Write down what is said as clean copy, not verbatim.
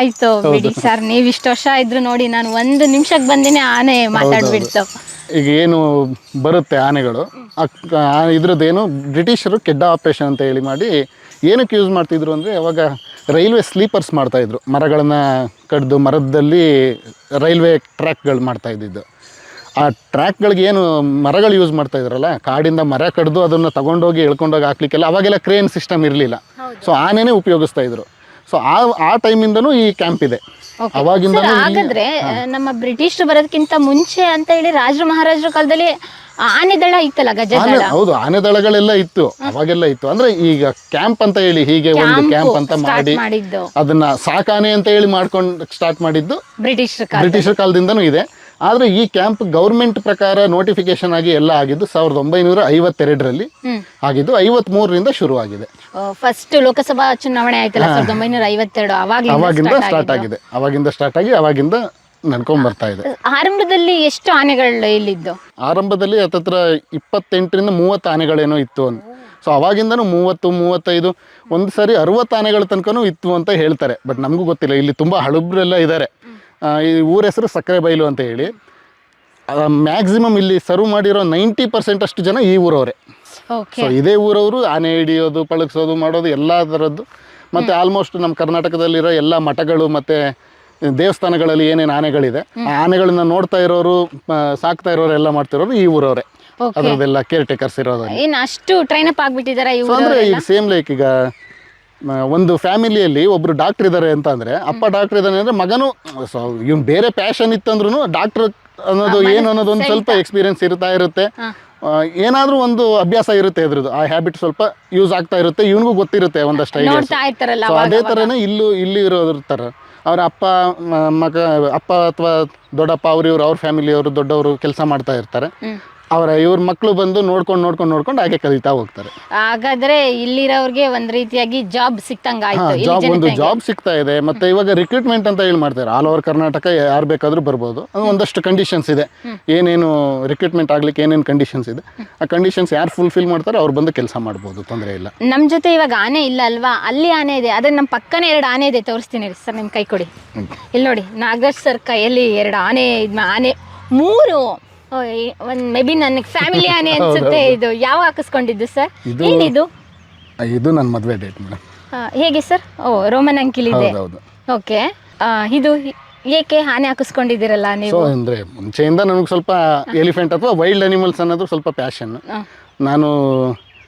ಆಯ್ತು ಬಿಡಿ ಸರ್, ನೀವ್ ಇಷ್ಟು ವರ್ಷ ಇದ್ರು ನೋಡಿ, ನಾನು ಒಂದು ನಿಮಿಷಕ್ಕೆ ಬಂದಿನಿ ಆನೆ ಮಾತಾಡ್ಬಿಡ್ತು. ಈಗ ಏನು ಬರುತ್ತೆ ಆನೆಗಳು, ಇದ್ರದ್ದೇನು ಬ್ರಿಟಿಷರು ಕೆಡ್ಡ ಆಪರೇಷನ್ ಅಂತ ಹೇಳಿ ಮಾಡಿ ಏನಕ್ಕೆ ಯೂಸ್ ಮಾಡ್ತಿದ್ರು ಅಂದರೆ, ಅವಾಗ ರೈಲ್ವೆ ಸ್ಲೀಪರ್ಸ್ ಮಾಡ್ತಾಯಿದ್ರು, ಮರಗಳನ್ನು ಕಡ್ದು ಮರದಲ್ಲಿ ರೈಲ್ವೆ ಟ್ರ್ಯಾಕ್ಗಳು ಮಾಡ್ತಾಯಿದ್ದಿದ್ದು. ಆ ಟ್ರ್ಯಾಕ್ಗಳಿಗೆ ಏನು ಮರಗಳು ಯೂಸ್ ಮಾಡ್ತಾಯಿದ್ರಲ್ಲ, ಕಾಡಿಂದ ಮರ ಕಡ್ದು ಅದನ್ನು ತಗೊಂಡೋಗಿ ಎಳ್ಕೊಂಡೋಗಿ ಹಾಕ್ಲಿಕ್ಕೆಲ್ಲ ಅವಾಗೆಲ್ಲ ಕ್ರೇನ್ ಸಿಸ್ಟಮ್ ಇರಲಿಲ್ಲ. ಸೊ ಆನೆನೇ ಉಪಯೋಗಿಸ್ತಾ ಇದ್ರು. ಸೊ ಆ ಟೈಮಿಂದನೂ ಈ ಕ್ಯಾಂಪ್ ಇದೆ. ಅವಾಗಿಂದ ಹಾಗಾದ್ರೆ ನಮ್ಮ ಬ್ರಿಟಿಷರು ಬರೋದಕ್ಕಿಂತ ಮುಂಚೆ ಅಂತ ಹೇಳಿ ರಾಜರು ಮಹಾರಾಜರ ಕಾಲದಲ್ಲಿ ಆನೆ ದಳ ಇತ್ತಲ್ಲ, ಗಜದಳ. ಹೌದು, ಆನೆ ದಳಗಳೆಲ್ಲ ಇತ್ತು, ಅವಾಗೆಲ್ಲ ಇತ್ತು. ಅಂದ್ರೆ ಈಗ ಕ್ಯಾಂಪ್ ಅಂತ ಹೇಳಿ ಹೀಗೆ ಒಂದು ಕ್ಯಾಂಪ್ ಅಂತ ಮಾಡಿ ಅದನ್ನ ಸಾಕಾನೆ ಅಂತ ಹೇಳಿ ಮಾಡ್ಕೊಂಡು ಸ್ಟಾರ್ಟ್ ಮಾಡಿದ್ದು ಬ್ರಿಟಿಷರ ಕಾಲದಿಂದನೂ ಇದೆ. ಆದ್ರೆ ಈ ಕ್ಯಾಂಪ್ ಗೌರ್ಮೆಂಟ್ ಪ್ರಕಾರ ನೋಟಿಫಿಕೇಶನ್ ಆಗಿ ಎಲ್ಲ ಆಗಿದ್ದು 1952ರಲ್ಲಿ ಆಗಿದ್ದು. 53ರಿಂದ ಶುರು ಆಗಿದೆ. ಫಸ್ಟ್ ಲೋಕಸಭಾ ಚುನಾವಣೆ ಆಯ್ತಲ್ಲ 1952, ಅವಾಗಿಂದ ಸ್ಟಾರ್ಟ್ ಆಗಿದೆ. ಅವಾಗಿಂದ ಸ್ಟಾರ್ಟ್ ಆಗಿ ಅವಾಗಿಂದ ನಡ್ಕೊಂಡ್ ಬರ್ತಾ ಇದೆ. ಆರಂಭದಲ್ಲಿ ಎಷ್ಟು ಆನೆಗಳು ಇಲ್ಲಿದ್ದು? ಆರಂಭದಲ್ಲಿ ಹತ್ತತ್ರ 28ರಿಂದ 30 ಆನೆಗಳೇನೋ ಇತ್ತು ಅಂತ. ಸೊ ಅವಾಗಿಂದನೂ 30-35 ಒಂದು ಸರಿ 60 ಆನೆಗಳ ತನಕನೂ ಇತ್ತು ಅಂತ ಹೇಳ್ತಾರೆ. ಬಟ್ ನಮಗೂ ಗೊತ್ತಿಲ್ಲ. ಇಲ್ಲಿ ತುಂಬ ಹಳುಬ್ರೆಲ್ಲ ಇದ್ದಾರೆ. ಈ ಊರ ಹೆಸರು ಸಕ್ಕರೆ ಬೈಲು ಅಂತ ಹೇಳಿ. ಮ್ಯಾಕ್ಸಿಮಮ್ ಇಲ್ಲಿ ಸರ್ವ್ ಮಾಡಿರೋ 90% ಅಷ್ಟು ಜನ ಈ ಊರವರೇ. ಸೊ ಇದೇ ಊರವರು ಆನೆ ಹಿಡಿಯೋದು, ಪಳಗಿಸೋದು, ಮಾಡೋದು ಎಲ್ಲ ಥರದ್ದು. ಮತ್ತು ಆಲ್ಮೋಸ್ಟ್ ನಮ್ಮ ಕರ್ನಾಟಕದಲ್ಲಿರೋ ಎಲ್ಲ ಮಠಗಳು ಮತ್ತು ದೇವಸ್ಥಾನಗಳಲ್ಲಿ ಏನೇನು ಆನೆಗಳಿದೆ, ಆ ಆನೆಗಳನ್ನ ನೋಡ್ತಾ ಇರೋರು, ಸಾಕ್ತಾ ಇರೋರು, ಎಲ್ಲ ಮಾಡ್ತಿರೋರು ಈ ಊರವರೇ. ಅದರದೆಲ್ಲ ಕೇರ್ ಟೇಕರ್ಸ್ ಇರೋದು. ಅಷ್ಟು ಟ್ರೈನ್ ಅಪ್ ಆಗ್ಬಿಟ್ಟಿದ್ದಾರೆ. ಅಂದರೆ ಈಗ ಸೇಮ್ ಲೈಕ್ ಈಗ ಒಂದು ಫ್ಯಾಮಿಲಿಯಲ್ಲಿ ಒಬ್ರು ಡಾಕ್ಟರ್ ಇದ್ದಾರೆ ಅಂತ ಅಂದರೆ, ಅಪ್ಪ ಡಾಕ್ಟರ್ ಇದ್ದಾನೆ ಅಂದರೆ ಮಗನು ಇವ್ನು ಬೇರೆ ಪ್ಯಾಷನ್ ಇತ್ತಂದ್ರೂ ಡಾಕ್ಟರ್ ಅನ್ನೋದು ಏನು ಅನ್ನೋದು ಒಂದು ಸ್ವಲ್ಪ ಎಕ್ಸ್ಪೀರಿಯನ್ಸ್ ಇರುತ್ತೆ. ಏನಾದರೂ ಒಂದು ಅಭ್ಯಾಸ ಇರುತ್ತೆ ಅದ್ರದ್ದು. ಆ ಹ್ಯಾಬಿಟ್ ಸ್ವಲ್ಪ ಯೂಸ್ ಆಗ್ತಾ ಇರುತ್ತೆ, ಇವನಿಗೂ ಗೊತ್ತಿರುತ್ತೆ ಒಂದಷ್ಟು ಐಡಿಯಾಸ್. ಅದೇ ಥರನೇ ಇಲ್ಲಿ ಇರೋದ್ರ ಥರ ಅವ್ರ ಅಪ್ಪ ಅಪ್ಪ ಅಥವಾ ದೊಡ್ಡಪ್ಪ ಅವ್ರ ಫ್ಯಾಮಿಲಿಯವರು ದೊಡ್ಡವರು ಕೆಲಸ ಮಾಡ್ತಾ ಇರ್ತಾರೆ. ಇವ್ರ ಮಕ್ಕಳು ಬಂದು ನೋಡ್ಕೊಂಡು ಹಾಗೆ ಕಲಿತಾ ಹೋಗ್ತಾರೆ. ಹಾಗಾದ್ರೆ ಇಲ್ಲಿರೋರಿಗೆ ಒಂದ್ ರೀತಿಯಾಗಿ ಜಾಬ್ ಸಿಕ್ತಂಗ ಆಯ್ತು. ಜಾಬ್ ಸಿಗ್ತಾ ಇದೆ. ಮತ್ತೆ ಇವಾಗ ರಿಕ್ರೂಟ್ಮೆಂಟ್ ಅಂತ ಹೇಳಿ ಮಾಡ್ತಾರೆ. ಆಲ್ ಓವರ್ ಕರ್ನಾಟಕ ಯಾರು ಬೇಕಾದ್ರೂ ಬರ್ಬೋದು. ಒಂದಷ್ಟು ಕಂಡೀಷನ್ಸ್ ಇದೆ. ಏನೇನು ರಿಕ್ರೂಟ್ಮೆಂಟ್ ಆಗ್ಲಿಕ್ಕೆ ಏನೇನು ಕಂಡೀಷನ್ಸ್ ಇದೆ, ಆ ಕಂಡೀಷನ್ಸ್ ಯಾರು ಫುಲ್ಫಿಲ್ ಮಾಡ್ತಾರೆ ಅವ್ರು ಬಂದು ಕೆಲಸ ಮಾಡ್ಬೋದು, ತೊಂದರೆ ಇಲ್ಲ. ನಮ್ ಜೊತೆ ಇವಾಗ ಆನೆ ಇಲ್ಲ ಅಲ್ವಾ, ಅಲ್ಲಿ ಆನೆ ಇದೆ. ಅದ್ರ ನಮ್ಮ ಪಕ್ಕನೇ 2 ಆನೆ ಇದೆ, ತೋರಿಸ್ತೀನಿ ಸರ್. ನಿಮ್ ಕೈ ಕೊಡಿ. ಇಲ್ಲಿ ನೋಡಿ, ನಾಗರಾಜ್ ಸರ್ ಕೈಯಲ್ಲಿ 2 ಆನೆ 3 ಒಂದು ಮೇ ಬಿ ನನಗೆ ಫ್ಯಾಮಿಲಿ ಆನೆ ಅನ್ಸುತ್ತೆ. ಇದು ಯಾವ ಹಾಕಿಸ್ಕೊಂಡಿದ್ದು ಸರ್? ಏನಿದು? ಇದು ನನ್ನ ಮದುವೆ ಡೇಟ್ ಮೇಡಮ್. ಹೇಗೆ ಸರ್? ರೋಮನ್ ಅಂಕಿಲ್ ಇದೆ. ಓಕೆ, ಇದು ಏಕೆ ಆನೆ ಹಾಕಿಸ್ಕೊಂಡಿದ್ದೀರಲ್ಲ ನೀವು? ಅಂದರೆ ಮುಂಚೆಯಿಂದ ನನಗೆ ಸ್ವಲ್ಪ ಎಲಿಫೆಂಟ್ ಅಥವಾ ವೈಲ್ಡ್ ಅನಿಮಲ್ಸ್ ಅನ್ನೋದು ಸ್ವಲ್ಪ ಪ್ಯಾಷನ್. ನಾನು